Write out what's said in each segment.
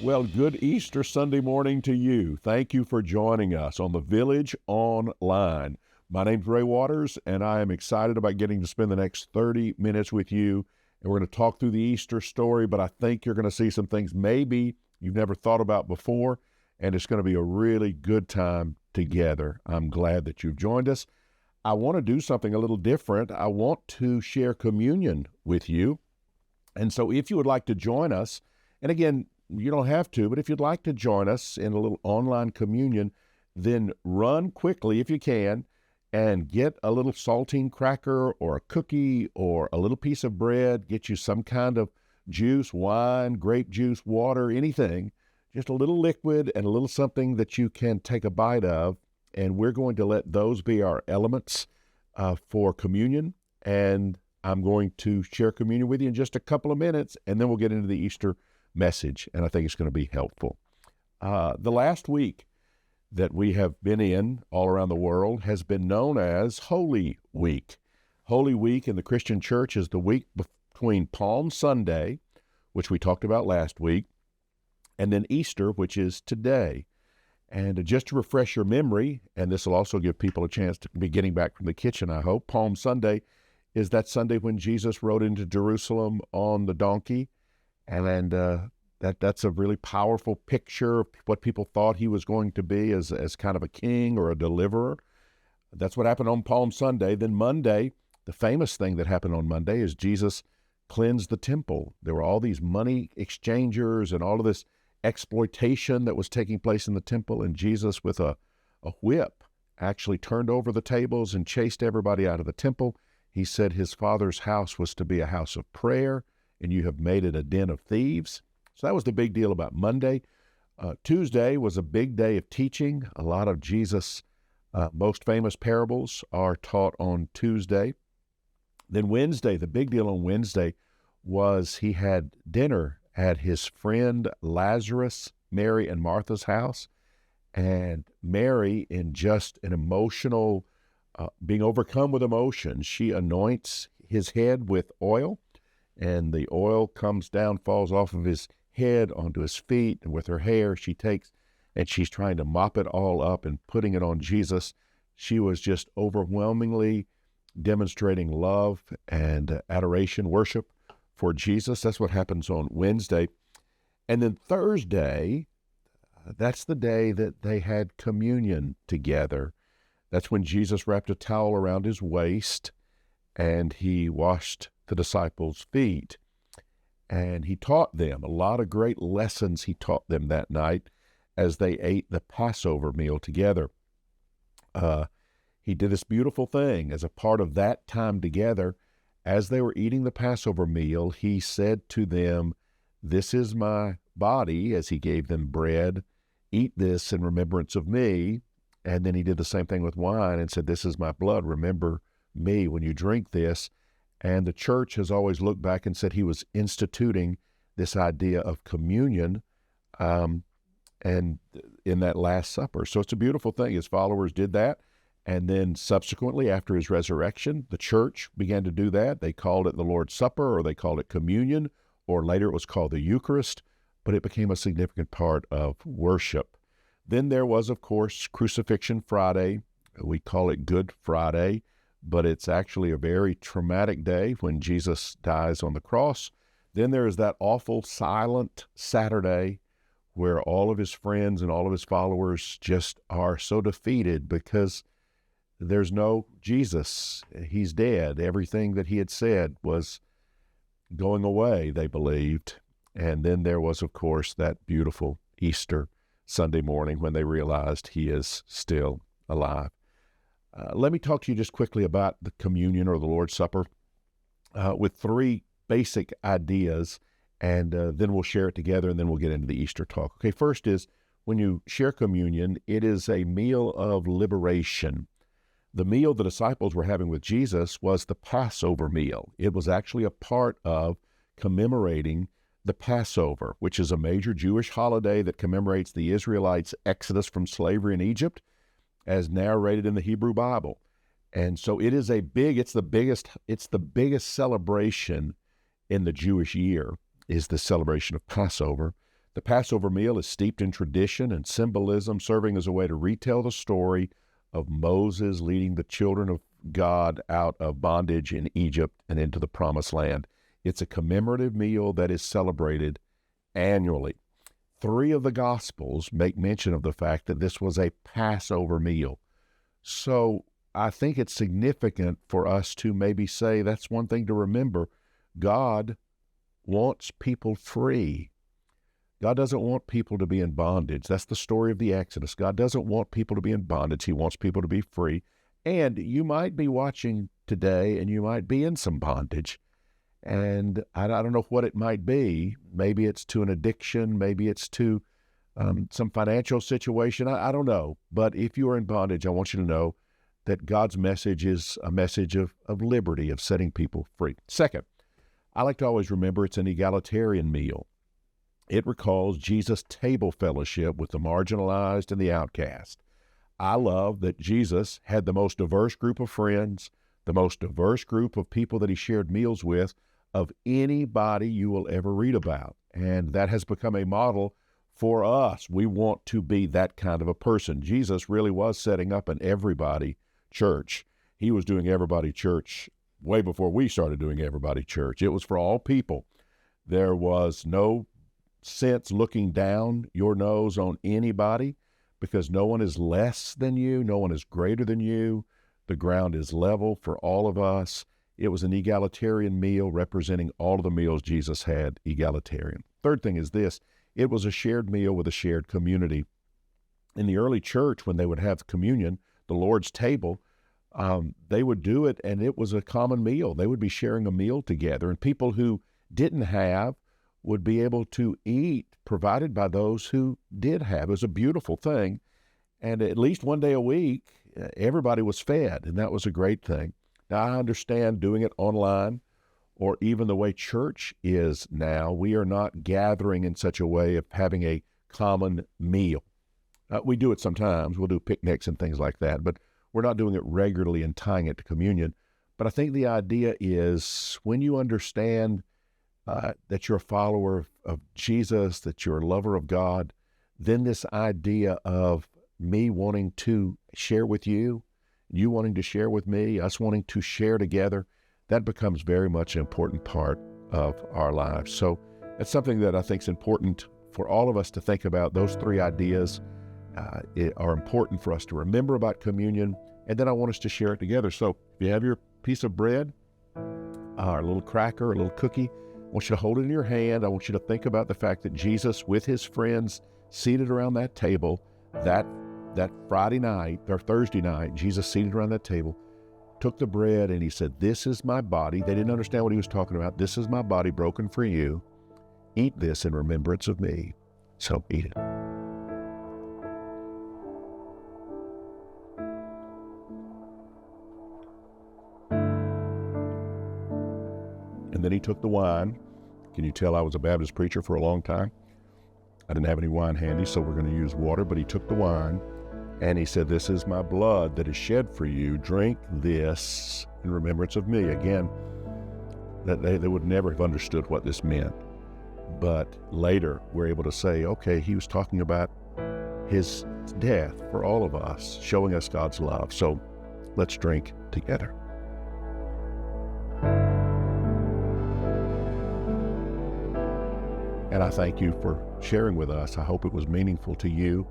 Well, good Easter Sunday morning to you. Thank you for joining us on the Village Online. My name's Ray Waters, and I am excited about getting to spend the next 30 minutes with you. And we're going to talk through the Easter story, but I think you're going to see some things maybe you've never thought about before, and it's going to be a really good time together. I'm glad that you've joined us. I want to do something a little different. I want to share communion with you. And so if you would like to join us, and again, you don't have to, but if you'd like to join us in a little online communion, then run quickly if you can and get a little saltine cracker or a cookie or a little piece of bread, get you some kind of juice, wine, grape juice, water, anything, just a little liquid and a little something that you can take a bite of. And we're going to let those be our elements for communion. And I'm going to share communion with you in just a couple of minutes, and then we'll get into the Easter message, and I think it's going to be helpful. The last week that we have been in all around the world has been known as Holy Week. Holy Week in the Christian church is the week between Palm Sunday, which we talked about last week, and then Easter, which is today. And just to refresh your memory, and this will also give people a chance to be getting back from the kitchen, I hope, Palm Sunday is that Sunday when Jesus rode into Jerusalem on the donkey. And that's a really powerful picture of what people thought he was going to be as kind of a king or a deliverer. That's what happened on Palm Sunday. Then Monday, the famous thing that happened on Monday is Jesus cleansed the temple. There were all these money exchangers and all of this exploitation that was taking place in the temple, and Jesus with a whip actually turned over the tables and chased everybody out of the temple. He said his Father's house was to be a house of prayer, and you have made it a den of thieves. So that was the big deal about Monday. Tuesday was a big day of teaching. A lot of Jesus' most famous parables are taught on Tuesday. Then Wednesday, the big deal on Wednesday was he had dinner at his friend Lazarus, Mary, and Martha's house. And Mary, in just an emotional, being overcome with emotion, she anoints his head with oil. And the oil comes down, falls off of his head onto his feet, and with her hair she takes, and she's trying to mop it all up and putting it on Jesus. She was just overwhelmingly demonstrating love and adoration, worship for Jesus. That's what happens on Wednesday. And then Thursday, that's the day that they had communion together. That's when Jesus wrapped a towel around his waist and he washed the disciples' feet. And he taught them a lot of great lessons. He taught them that night as they ate the Passover meal together. He did this beautiful thing as a part of that time together. As they were eating the Passover meal, he said to them, "This is my body," as he gave them bread. "Eat this in remembrance of me." And then he did the same thing with wine and said, "This is my blood. Remember me when you drink this." And the church has always looked back and said he was instituting this idea of communion and in that Last Supper. So it's a beautiful thing. His followers did that. And then subsequently, after his resurrection, the church began to do that. They called it the Lord's Supper, or they called it communion, or later it was called the Eucharist, but it became a significant part of worship. Then there was, of course, Crucifixion Friday. We call it Good Friday, but it's actually a very traumatic day when Jesus dies on the cross. Then there is that awful silent Saturday where all of his friends and all of his followers just are so defeated because there's no Jesus. He's dead. Everything that he had said was going away, they believed. And then there was, of course, that beautiful Easter Sunday morning when they realized he is still alive. Let me talk to you just quickly about the communion or the Lord's Supper with three basic ideas, and then we'll share it together, and then we'll get into the Easter talk. Okay, first is when you share communion, it is a meal of liberation. The meal the disciples were having with Jesus was the Passover meal. It was actually a part of commemorating the Passover, which is a major Jewish holiday that commemorates the Israelites' exodus from slavery in Egypt, as narrated in the Hebrew Bible. And so it is it's the biggest celebration in the Jewish year, is the celebration of Passover. The Passover meal is steeped in tradition and symbolism, serving as a way to retell the story of Moses leading the children of God out of bondage in Egypt and into the Promised Land. It's a commemorative meal that is celebrated annually. 3 of the Gospels make mention of the fact that this was a Passover meal. So I think it's significant for us to maybe say that's one thing to remember. God wants people free. God doesn't want people to be in bondage. That's the story of the Exodus. God doesn't want people to be in bondage. He wants people to be free. And you might be watching today and you might be in some bondage. And I don't know what it might be. Maybe it's to an addiction. Maybe it's to some financial situation. I don't know. But if you are in bondage, I want you to know that God's message is a message of liberty, of setting people free. Second, I like to always remember it's an egalitarian meal. It recalls Jesus' table fellowship with the marginalized and the outcast. I love that Jesus had the most diverse group of friends, the most diverse group of people that he shared meals with of anybody you will ever read about. And that has become a model for us. We want to be that kind of a person. Jesus really was setting up an everybody church. He was doing everybody church way before we started doing everybody church. It was for all people. There was no sense looking down your nose on anybody, because no one is less than you, no one is greater than you. The ground is level for all of us. It was an egalitarian meal representing all of the meals Jesus had, egalitarian. Third thing is this: it was a shared meal with a shared community. In the early church, when they would have communion, the Lord's table, they would do it, and it was a common meal. They would be sharing a meal together, and people who didn't have would be able to eat, provided by those who did have. It was a beautiful thing. And at least one day a week, everybody was fed, and that was a great thing. Now, I understand doing it online, or even the way church is now, we are not gathering in such a way of having a common meal. We do it sometimes. We'll do picnics and things like that, but we're not doing it regularly and tying it to communion. But I think the idea is when you understand that you're a follower of Jesus, that you're a lover of God, then this idea of me wanting to share with you, you wanting to share with me, us wanting to share together, that becomes very much an important part of our lives. So it's something that I think is important for all of us to think about. Those 3 ideas are important for us to remember about communion, and then I want us to share it together. So if you have your piece of bread, or a little cracker, a little cookie, I want you to hold it in your hand. I want you to think about the fact that Jesus, with his friends, seated around that table, that Friday night or Thursday night, Jesus seated around that table, took the bread and he said, "This is my body." They didn't understand what he was talking about. "This is my body broken for you. Eat this in remembrance of me." So eat it. And then he took the wine. Can you tell I was a Baptist preacher for a long time? I didn't have any wine handy, so we're going to use water, but he took the wine and he said, "This is my blood that is shed for you. Drink this in remembrance of me." Again, that they would never have understood what this meant. But later we're able to say, okay, he was talking about his death for all of us, showing us God's love. So let's drink together. And I thank you for sharing with us. I hope it was meaningful to you.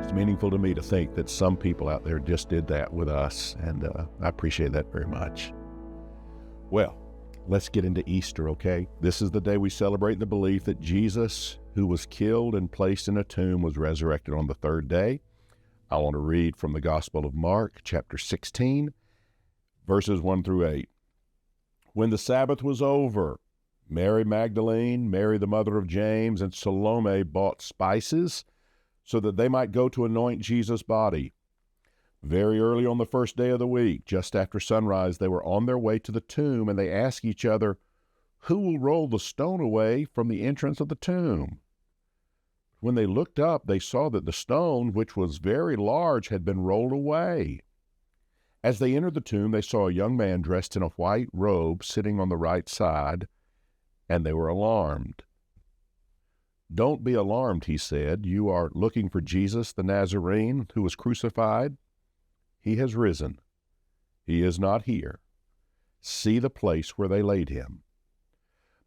It's meaningful to me to think that some people out there just did that with us, and I appreciate that very much. Well, let's get into Easter, okay? This is the day we celebrate the belief that Jesus, who was killed and placed in a tomb, was resurrected on the 3rd day. I want to read from the Gospel of Mark, chapter 16, verses 1 through 8. When the Sabbath was over, Mary Magdalene, Mary the mother of James, and Salome bought spices so that they might go to anoint Jesus' body. Very early on the 1st day of the week, just after sunrise, they were on their way to the tomb, and they asked each other, "Who will roll the stone away from the entrance of the tomb?" When they looked up, they saw that the stone, which was very large, had been rolled away. As they entered the tomb, they saw a young man dressed in a white robe sitting on the right side, and they were alarmed. Don't be alarmed, he said. You are looking for Jesus the Nazarene who was crucified. He has risen. He is not here. See the place where they laid him.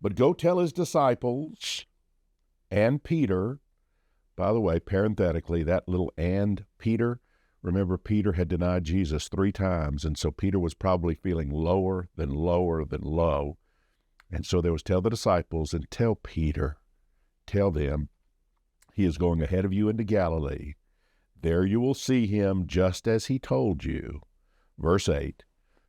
But go tell his disciples and Peter. By the way, parenthetically, that little and Peter, remember Peter had denied Jesus 3 times, and so Peter was probably feeling lower than low. And so there was tell the disciples and tell Peter, tell them, he is going ahead of you into Galilee. There you will see him just as he told you. Verse 8,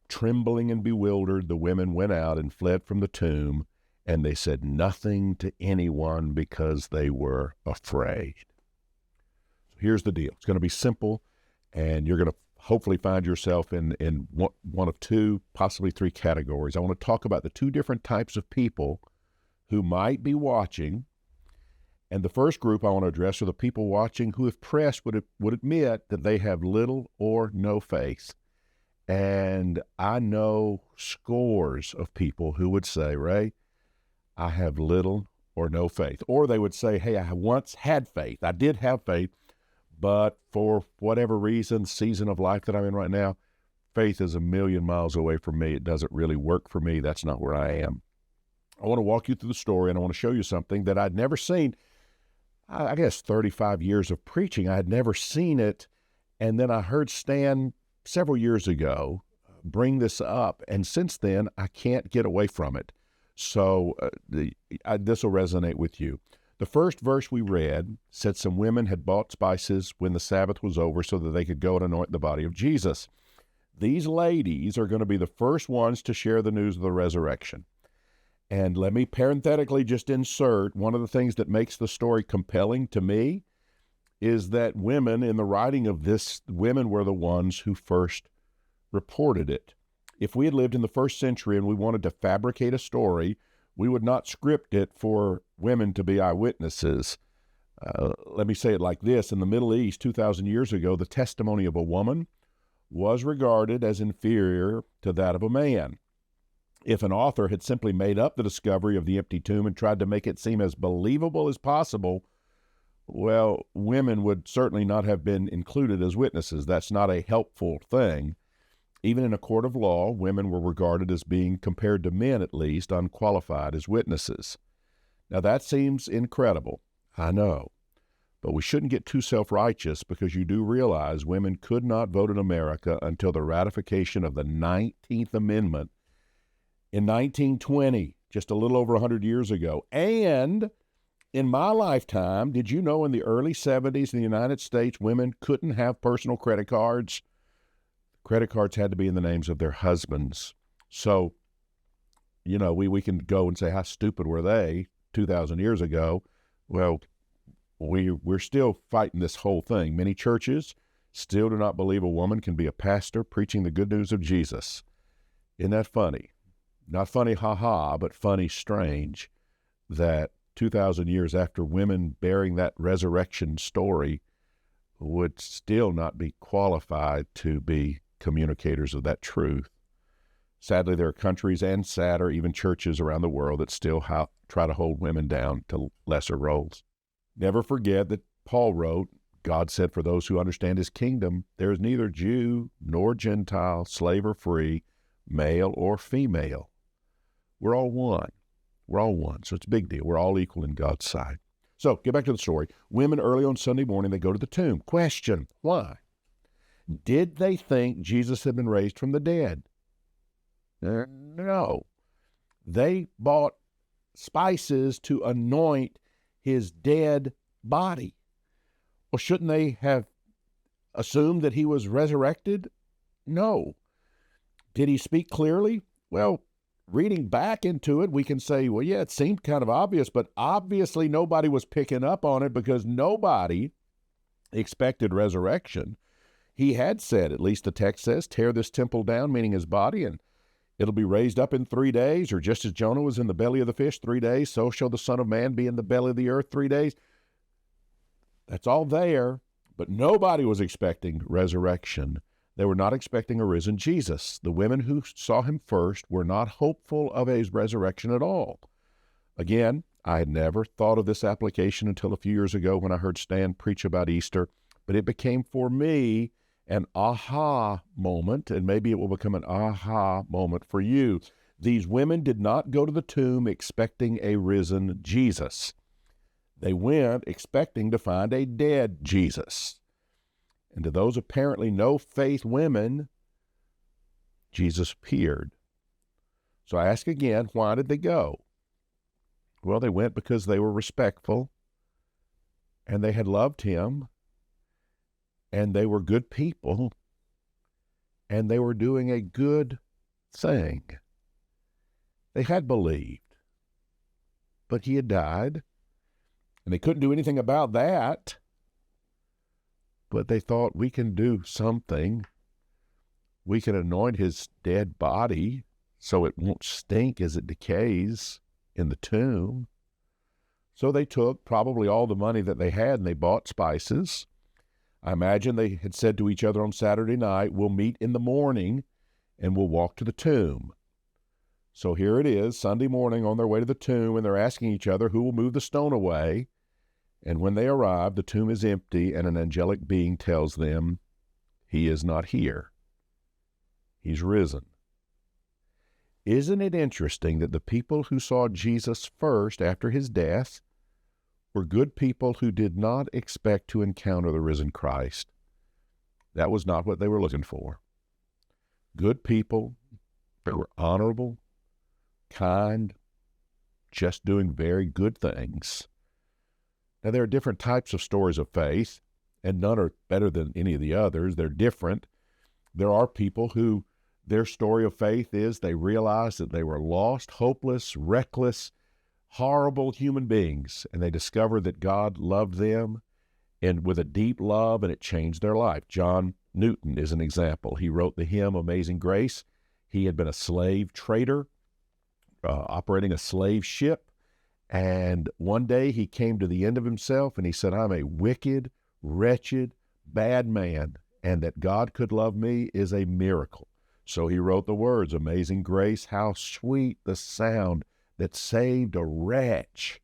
trembling and bewildered, the women went out and fled from the tomb, and they said nothing to anyone because they were afraid. So here's the deal. It's going to be simple, and you're going to hopefully find yourself in one of 2, possibly 3 categories. I want to talk about the 2 different types of people who might be watching. And the first group I want to address are the people watching who, if pressed, would admit that they have little or no faith. And I know scores of people who would say, Ray, I have little or no faith. Or they would say, hey, I once had faith. I did have faith, but for whatever reason, season of life that I'm in right now, faith is a million miles away from me. It doesn't really work for me. That's not where I am. I want to walk you through the story, and I want to show you something that I'd never seen. I guess 35 years of preaching, I had never seen it. And then I heard Stan several years ago bring this up, and since then, I can't get away from it. So this will resonate with you. The first verse we read said some women had bought spices when the Sabbath was over so that they could go and anoint the body of Jesus. These ladies are going to be the first ones to share the news of the resurrection. And let me parenthetically just insert, one of the things that makes the story compelling to me is that women, in the writing of this, women were the ones who first reported it. If we had lived in the first century and we wanted to fabricate a story, we would not script it for women to be eyewitnesses. Let me say it like this. In the Middle East, 2,000 years ago, the testimony of a woman was regarded as inferior to that of a man. If an author had simply made up the discovery of the empty tomb and tried to make it seem as believable as possible, well, women would certainly not have been included as witnesses. That's not a helpful thing. Even in a court of law, women were regarded as being, compared to men at least, unqualified as witnesses. Now that seems incredible, I know, but we shouldn't get too self-righteous, because you do realize women could not vote in America until the ratification of the 19th Amendment in 1920, just a little over 100 years ago. And in my lifetime, did you know in the early 70s in the United States, women couldn't have personal credit cards? Credit cards had to be in the names of their husbands. So, you know, we can go and say, how stupid were they 2,000 years ago? Well, we're still fighting this whole thing. Many churches still do not believe a woman can be a pastor preaching the good news of Jesus. Isn't that funny? Not funny, ha-ha, but funny, strange, that 2,000 years after, women bearing that resurrection story would still not be qualified to be communicators of that truth. Sadly, there are countries, and sadder, even churches around the world that still try to hold women down to lesser roles. Never forget that Paul wrote, God said, for those who understand his kingdom, there is neither Jew nor Gentile, slave or free, male or female. We're all one. We're all one. So it's a big deal. We're all equal in God's sight. So get back to the story. Women early on Sunday morning, they go to the tomb. Question, why? Did they think Jesus had been raised from the dead? No. They bought spices to anoint his dead body. Well, shouldn't they have assumed that he was resurrected? No. Did he speak clearly? Well, reading back into it, we can say, well, yeah, it seemed kind of obvious, but obviously nobody was picking up on it because nobody expected resurrection. He had said, at least the text says, tear this temple down, meaning his body, and it'll be raised up in 3 days, or just as Jonah was in the belly of the fish 3 days, so shall the Son of Man be in the belly of the earth 3 days. That's all there, but nobody was expecting resurrection. They were not expecting a risen Jesus. The women who saw him first were not hopeful of his resurrection at all. Again, I had never thought of this application until a few years ago when I heard Stan preach about Easter, but it became for me an aha moment, and maybe it will become an aha moment for you. These women did not go to the tomb expecting a risen Jesus. They went expecting to find a dead Jesus. And to those apparently no-faith women, Jesus appeared. So I ask again, why did they go? Well, they went because they were respectful, and they had loved him, and they were good people, and they were doing a good thing. They had believed, but he had died, and they couldn't do anything about that, but they thought, we can do something. We can anoint his dead body so it won't stink as it decays in the tomb. So they took probably all the money that they had and they bought spices. I imagine they had said to each other on Saturday night, we'll meet in the morning and we'll walk to the tomb. So here it is, Sunday morning on their way to the tomb, and they're asking each other who will move the stone away. And when they arrive, the tomb is empty, and an angelic being tells them, he is not here. He's risen. Isn't it interesting that the people who saw Jesus first after his death were good people who did not expect to encounter the risen Christ? That was not what they were looking for. Good people that were honorable, kind, just doing very good things. Now, there are different types of stories of faith, and none are better than any of the others. They're different. There are people who their story of faith is they realized that they were lost, hopeless, reckless, horrible human beings, and they discovered that God loved them and with a deep love, and it changed their life. John Newton is an example. He wrote the hymn Amazing Grace. He had been a slave trader, operating a slave ship, and one day he came to the end of himself and he said, I'm a wicked, wretched, bad man, and that God could love me is a miracle. So he wrote the words, Amazing Grace, how sweet the sound that saved a wretch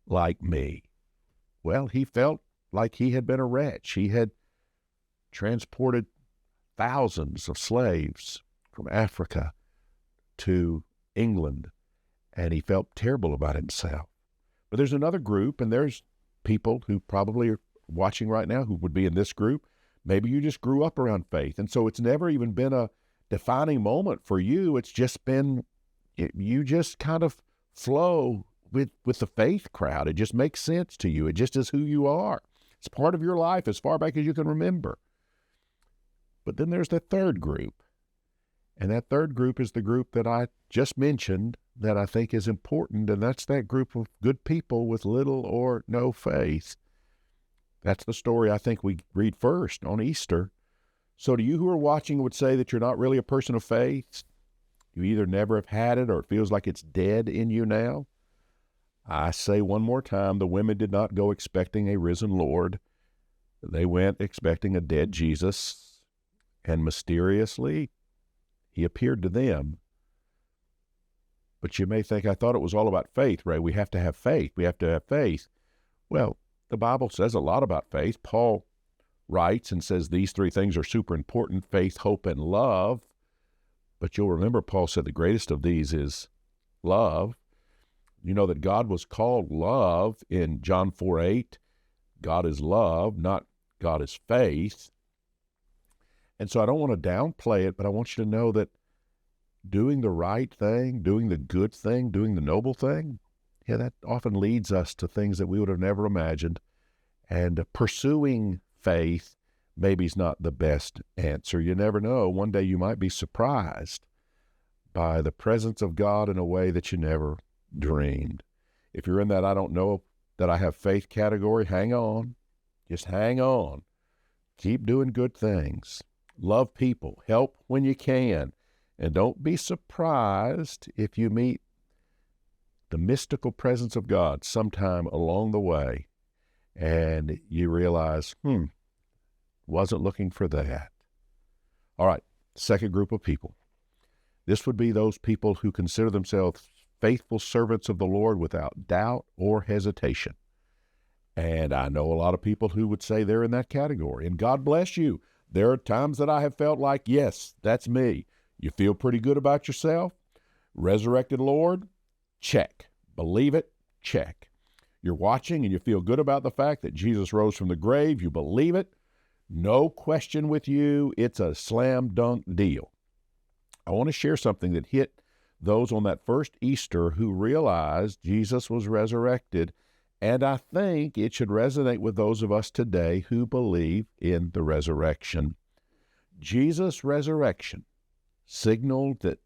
like me. Well, he felt like he had been a wretch. He had transported thousands of slaves from Africa to England, and he felt terrible about himself. But there's another group, and there's people who probably are watching right now who would be in this group. Maybe you just grew up around faith, and so it's never even been a defining moment for you. It's just been, you just kind of flow with the faith crowd. It just makes sense to you. It just is who you are. It's part of your life as far back as you can remember. But then there's the third group, and that third group is the group that I just mentioned that I think is important, and that's that group of good people with little or no faith. That's the story I think we read first on Easter. So to you who are watching would say that you're not really a person of faith, you either never have had it or it feels like it's dead in you now, I say one more time, the women did not go expecting a risen Lord. They went expecting a dead Jesus, and mysteriously, he appeared to them. But you may think, I thought it was all about faith, Ray. We have to have faith. We have to have faith. Well, the Bible says a lot about faith. Paul writes and says these three things are super important: faith, hope, and love. But you'll remember Paul said the greatest of these is love. You know that God was called love in John 4:8. God is love, not God is faith. And so I don't want to downplay it, but I want you to know that doing the right thing, doing the good thing, doing the noble thing, that often leads us to things that we would have never imagined. And pursuing faith maybe is not the best answer. You never know. One day you might be surprised by the presence of God in a way that you never dreamed. If you're in that I don't know that I have faith category, hang on. Just hang on. Keep doing good things. Love people. Help when you can. And don't be surprised if you meet the mystical presence of God sometime along the way and you realize, wasn't looking for that. All right, second group of people. This would be those people who consider themselves faithful servants of the Lord without doubt or hesitation. And I know a lot of people who would say they're in that category. And God bless you. There are times that I have felt like, yes, that's me. You feel pretty good about yourself? Resurrected Lord? Check. Believe it? Check. You're watching and you feel good about the fact that Jesus rose from the grave. You believe it? No question with you. It's a slam dunk deal. I want to share something that hit those on that first Easter who realized Jesus was resurrected, and I think it should resonate with those of us today who believe in the resurrection. Jesus' resurrection signaled that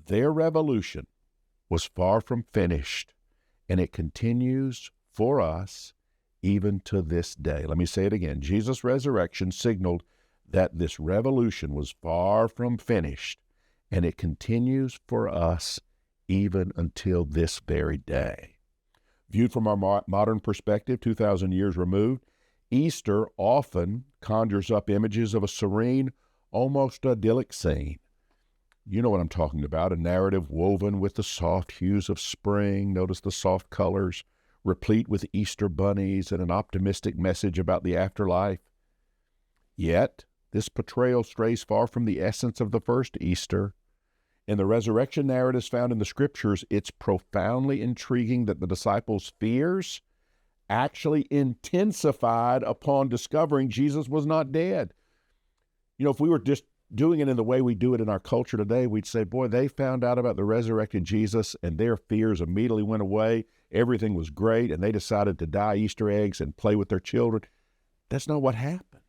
their revolution was far from finished, and it continues for us even to this day. Let me say it again. Jesus' resurrection signaled that this revolution was far from finished, and it continues for us even until this very day. Viewed from our modern perspective, 2,000 years removed, Easter often conjures up images of a serene, almost idyllic scene. You know what I'm talking about, a narrative woven with the soft hues of spring. Notice the soft colors, replete with Easter bunnies and an optimistic message about the afterlife. Yet, this portrayal strays far from the essence of the first Easter. In the resurrection narratives found in the Scriptures, it's profoundly intriguing that the disciples' fears actually intensified upon discovering Jesus was not dead. You know, if we were just doing it in the way we do it in our culture today, we'd say, boy, they found out about the resurrected Jesus and their fears immediately went away. Everything was great, and they decided to dye Easter eggs and play with their children. That's not what happened.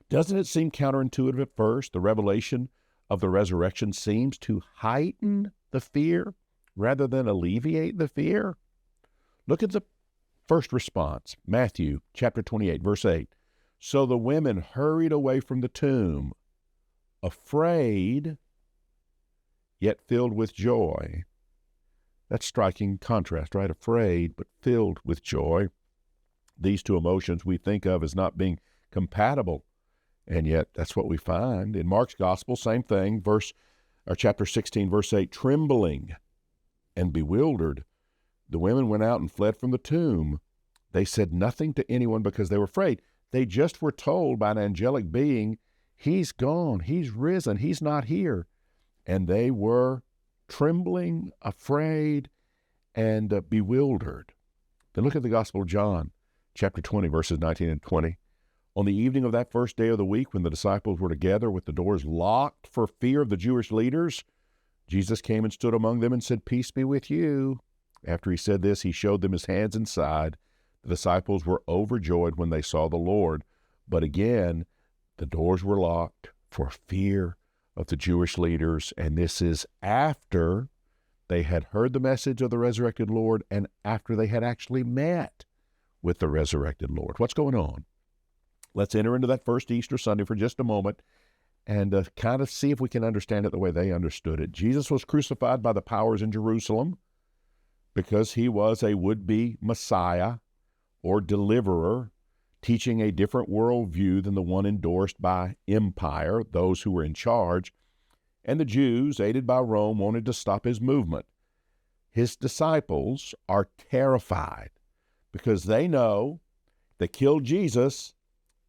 Doesn't it seem counterintuitive at first? The revelation of the resurrection seems to heighten the fear rather than alleviate the fear. Look at the first response, Matthew chapter 28, verse 8. So the women hurried away from the tomb, afraid, yet filled with joy. That's striking contrast, right? Afraid, but filled with joy. These two emotions we think of as not being compatible, and yet that's what we find. In Mark's gospel, same thing, chapter 16, verse 8, trembling and bewildered, the women went out and fled from the tomb. They said nothing to anyone because they were afraid. They just were told by an angelic being, he's gone, he's risen, he's not here. And they were trembling, afraid, and bewildered. Then look at the Gospel of John, chapter 20, verses 19 and 20. On the evening of that first day of the week, when the disciples were together with the doors locked for fear of the Jewish leaders, Jesus came and stood among them and said, "Peace be with you." After he said this, he showed them his hands and side. The disciples were overjoyed when they saw the Lord. But again, the doors were locked for fear of the Jewish leaders. And this is after they had heard the message of the resurrected Lord and after they had actually met with the resurrected Lord. What's going on? Let's enter into that first Easter Sunday for just a moment and kind of see if we can understand it the way they understood it. Jesus was crucified by the powers in Jerusalem because he was a would-be Messiah or deliverer, teaching a different worldview than the one endorsed by empire, those who were in charge. And the Jews, aided by Rome, wanted to stop his movement. His disciples are terrified because they know they killed Jesus,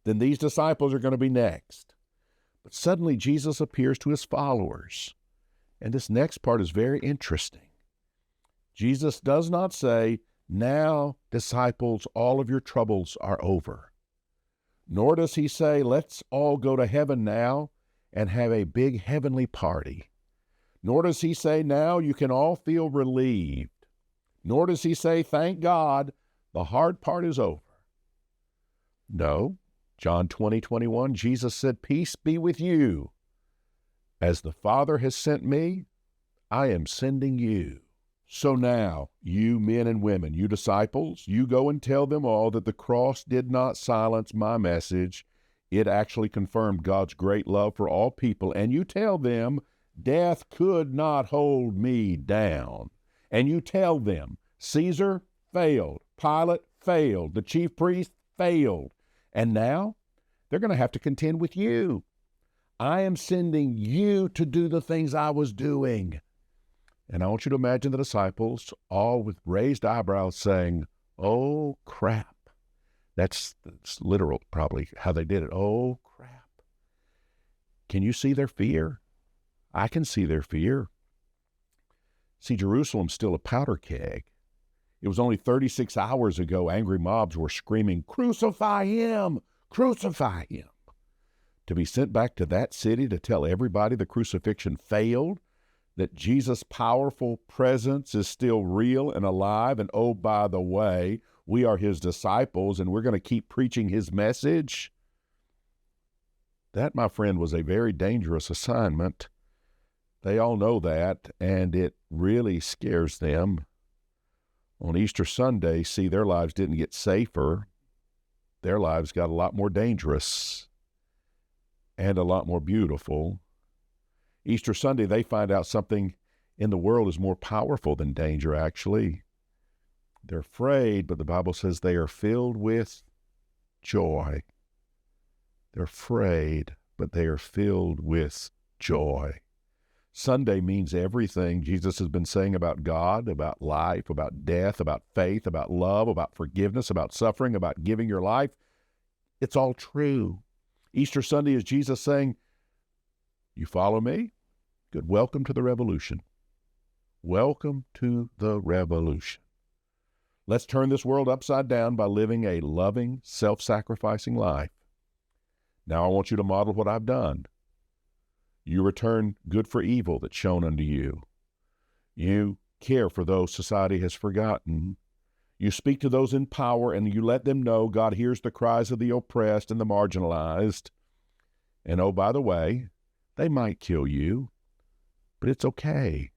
then these disciples are going to be next. But suddenly Jesus appears to his followers. And this next part is very interesting. Jesus does not say, "Now, disciples, all of your troubles are over." Nor does he say, "Let's all go to heaven now and have a big heavenly party." Nor does he say, "Now you can all feel relieved." Nor does he say, "Thank God, the hard part is over." No. John 20:21, Jesus said, "Peace be with you. As the Father has sent me, I am sending you." So now, you men and women, you disciples, you go and tell them all that the cross did not silence my message. It actually confirmed God's great love for all people. And you tell them, death could not hold me down. And you tell them, Caesar failed, Pilate failed, the chief priest failed. And now, they're going to have to contend with you. I am sending you to do the things I was doing. And I want you to imagine the disciples all with raised eyebrows saying, "Oh, crap." That's literal, probably, how they did it. "Oh, crap." Can you see their fear? I can see their fear. See, Jerusalem's still a powder keg. It was only 36 hours ago angry mobs were screaming, "Crucify him! Crucify him!" To be sent back to that city to tell everybody the crucifixion failed, that Jesus' powerful presence is still real and alive, and oh, by the way, we are his disciples and we're going to keep preaching his message. That, my friend, was a very dangerous assignment. They all know that, and it really scares them. On Easter Sunday, see, their lives didn't get safer. Their lives got a lot more dangerous and a lot more beautiful. Easter Sunday, they find out something in the world is more powerful than danger, actually. They're afraid, but the Bible says they are filled with joy. They're afraid, but they are filled with joy. Sunday means everything Jesus has been saying about God, about life, about death, about faith, about love, about forgiveness, about suffering, about giving your life. It's all true. Easter Sunday is Jesus saying, "You follow me? Good. Welcome to the revolution. Welcome to the revolution. Let's turn this world upside down by living a loving, self-sacrificing life. Now I want you to model what I've done. You return good for evil that's shown unto you. You care for those society has forgotten. You speak to those in power and you let them know God hears the cries of the oppressed and the marginalized. And oh, by the way, they might kill you, but it's okay.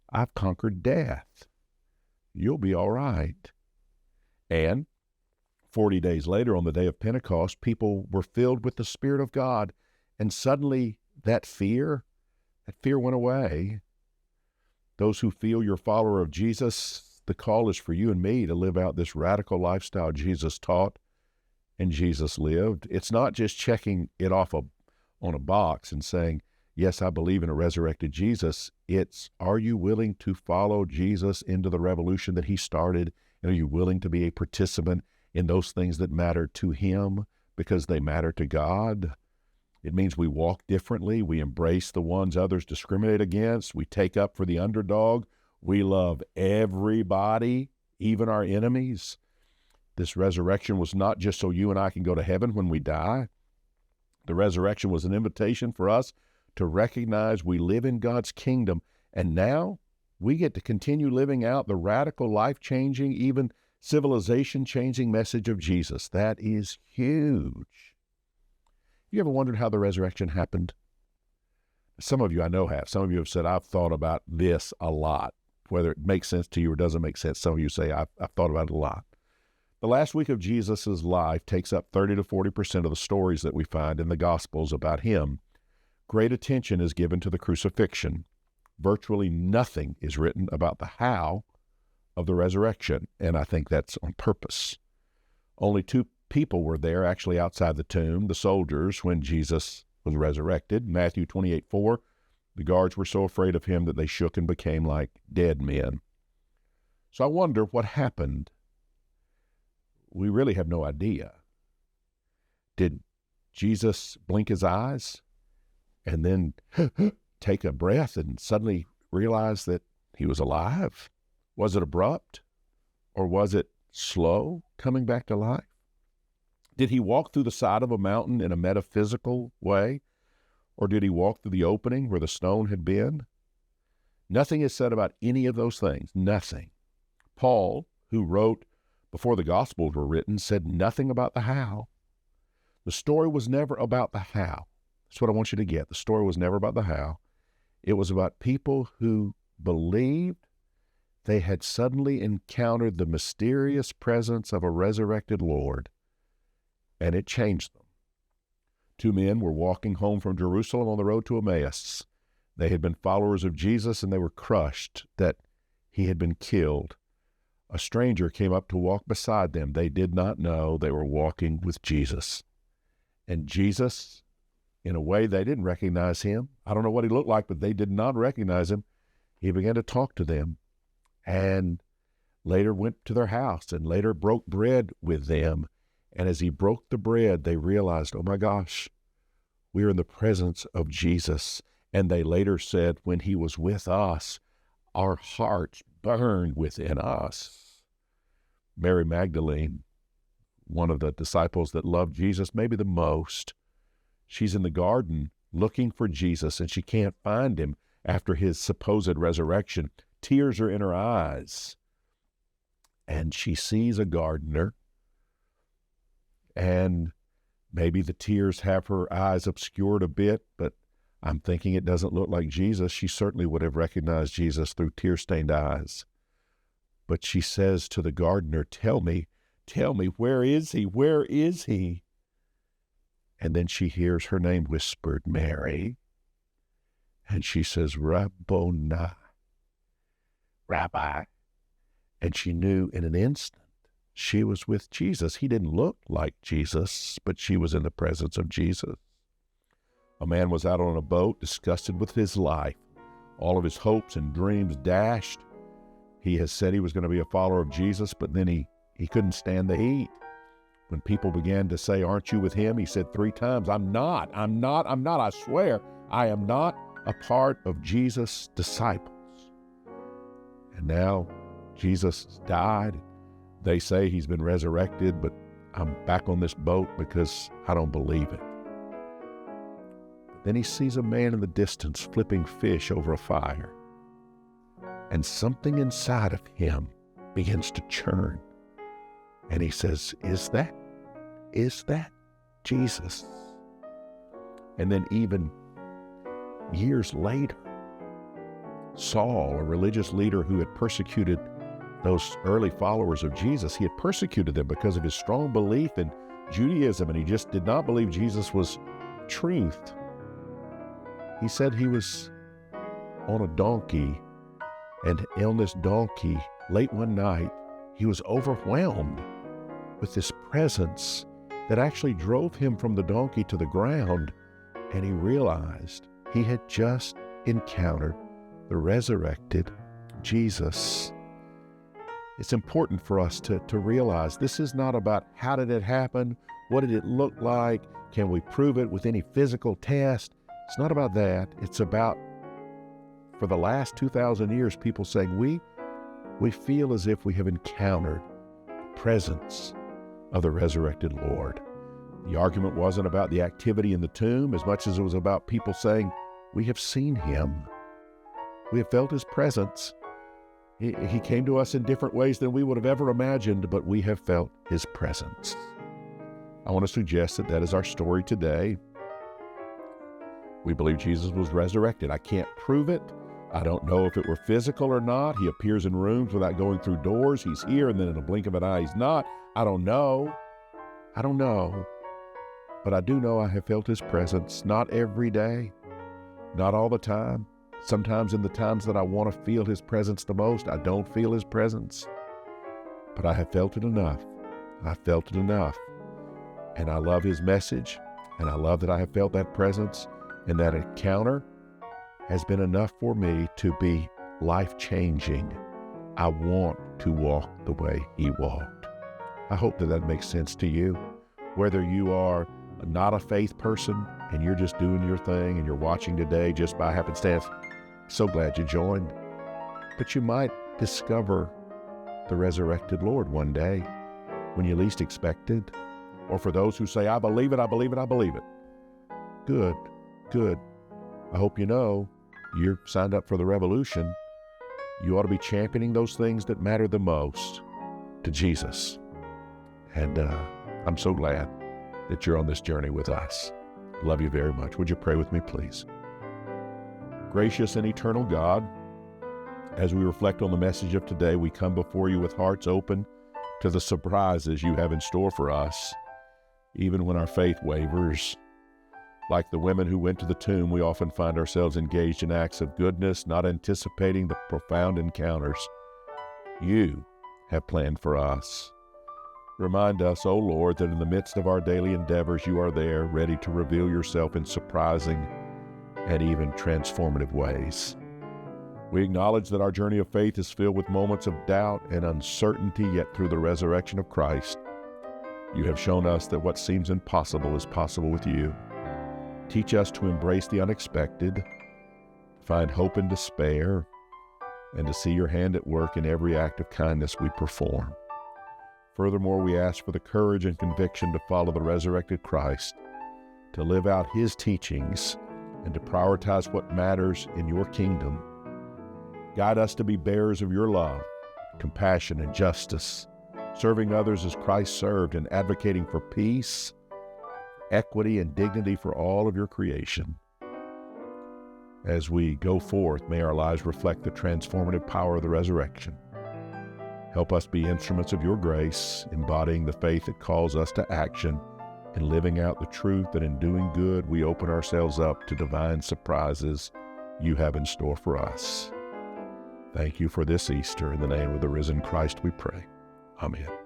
I've conquered death. You'll be all right." And 40 days later, on the day of Pentecost, people were filled with the Spirit of God, and suddenly that fear went away. Those who feel you're a follower of Jesus, the call is for you and me to live out this radical lifestyle Jesus taught and Jesus lived. It's not just checking it off on a box and saying, "Yes, I believe in a resurrected Jesus." It's, are you willing to follow Jesus into the revolution that he started? And are you willing to be a participant in those things that matter to him because they matter to God? It means we walk differently. We embrace the ones others discriminate against. We take up for the underdog. We love everybody, even our enemies. This resurrection was not just so you and I can go to heaven when we die. The resurrection was an invitation for us to recognize we live in God's kingdom, and now we get to continue living out the radical, life-changing, even civilization-changing message of Jesus. That is huge. You ever wondered how the resurrection happened? Some of you I know have. Some of you have said, "I've thought about this a lot." Whether it makes sense to you or doesn't make sense, some of you say, I've thought about it a lot. The last week of Jesus' life takes up 30 to 40% of the stories that we find in the Gospels about him. Great attention is given to the crucifixion. Virtually nothing is written about the how of the resurrection, and I think that's on purpose. Only two people were there actually outside the tomb, the soldiers, when Jesus was resurrected. Matthew 28:4, the guards were so afraid of him that they shook and became like dead men. So I wonder what happened. We really have no idea. Did Jesus blink his eyes and then take a breath and suddenly realize that he was alive? Was it abrupt, or was it slow coming back to life? Did he walk through the side of a mountain in a metaphysical way, or did he walk through the opening where the stone had been? Nothing is said about any of those things, nothing. Paul, who wrote before the Gospels were written, said nothing about the how. The story was never about the how. That's what I want you to get. The story was never about the how. It was about people who believed they had suddenly encountered the mysterious presence of a resurrected Lord, and it changed them. Two men were walking home from Jerusalem on the road to Emmaus. They had been followers of Jesus, and they were crushed that he had been killed. A stranger came up to walk beside them. They did not know they were walking with Jesus. And Jesus, in a way they didn't recognize him. I don't know what he looked like, but they did not recognize him. he began to talk to them, and later went to their house, and later broke bread with them. And as he broke the bread, they realized, oh my gosh, we're in the presence of Jesus. And they later said, when he was with us, our hearts burned within us. Mary Magdalene, one of the disciples that loved Jesus maybe the most, she's in the garden looking for Jesus, and she can't find him after his supposed resurrection. Tears are in her eyes. And she sees a gardener, and maybe the tears have her eyes obscured a bit, but I'm thinking it doesn't look like Jesus. She certainly would have recognized Jesus through tear-stained eyes. But she says to the gardener, tell me, where is he? Where is he? And then she hears her name whispered, Mary. And she says, Rabboni, Rabbi. And she knew in an instant she was with Jesus. He didn't look like Jesus, but she was in the presence of Jesus. A man was out on a boat, disgusted with his life, all of his hopes and dreams dashed. He has said he was going to be a follower of Jesus, but then he couldn't stand the heat. When people began to say, aren't you with him? He said 3 times, I'm not, I swear, I am not a part of Jesus' disciples. And now Jesus died. They say he's been resurrected, but I'm back on this boat because I don't believe it. Then he sees a man in the distance flipping fish over a fire. And something inside of him begins to churn. And he says, is that Jesus? And then even years later, Saul, a religious leader who had persecuted those early followers of Jesus, he had persecuted them because of his strong belief in Judaism, and he just did not believe Jesus was truth. He said he was on a donkey, and on this donkey, late one night, he was overwhelmed with this presence that actually drove him from the donkey to the ground, and he realized he had just encountered the resurrected Jesus. It's important for us to realize this is not about how did it happen, what did it look like, can we prove it with any physical test. It's not about that. It's about, for the last 2,000 years, people saying we feel as if we have encountered the presence of the resurrected Lord. The argument wasn't about the activity in the tomb as much as it was about people saying, we have seen him. We have felt his presence. He came to us in different ways than we would have ever imagined, but we have felt his presence. I want to suggest that that is our story today. We believe Jesus was resurrected. I can't prove it. I don't know if it were physical or not. He appears in rooms without going through doors. He's here, and then in a blink of an eye, he's not. I don't know. But I do know I have felt his presence, not every day, not all the time. Sometimes in the times that I want to feel his presence the most, I don't feel his presence. But I have felt it enough. I felt it enough. And I love his message, and I love that I have felt that presence, and that encounter has been enough for me to be life-changing. I want to walk the way he walked. I hope that that makes sense to you. Whether you are not a faith person and you're just doing your thing and you're watching today just by happenstance, so glad you joined. But you might discover the resurrected Lord one day when you least expected. Or for those who say, I believe it, I believe it, I believe it. Good. I hope you know you're signed up for the revolution. You ought to be championing those things that matter the most to Jesus. And I'm so glad that you're on this journey with us. Love you very much. Would you pray with me, please? Gracious and eternal God, as we reflect on the message of today, we come before you with hearts open to the surprises you have in store for us, even when our faith wavers. Like the women who went to the tomb, we often find ourselves engaged in acts of goodness, not anticipating the profound encounters you have planned for us. Remind us, O Lord, that in the midst of our daily endeavors, you are there, ready to reveal yourself in surprising and even transformative ways. We acknowledge that our journey of faith is filled with moments of doubt and uncertainty, yet through the resurrection of Christ, you have shown us that what seems impossible is possible with you. Teach us to embrace the unexpected, to find hope in despair, and to see your hand at work in every act of kindness we perform. Furthermore, we ask for the courage and conviction to follow the resurrected Christ, to live out his teachings, and to prioritize what matters in your kingdom. Guide us to be bearers of your love, compassion, and justice, serving others as Christ served and advocating for peace, equity, and dignity for all of your creation. As we go forth, may our lives reflect the transformative power of the resurrection. Help us be instruments of your grace, embodying the faith that calls us to action and living out the truth that in doing good, we open ourselves up to divine surprises you have in store for us. Thank you for this Easter. In the name of the risen Christ we pray. Amen.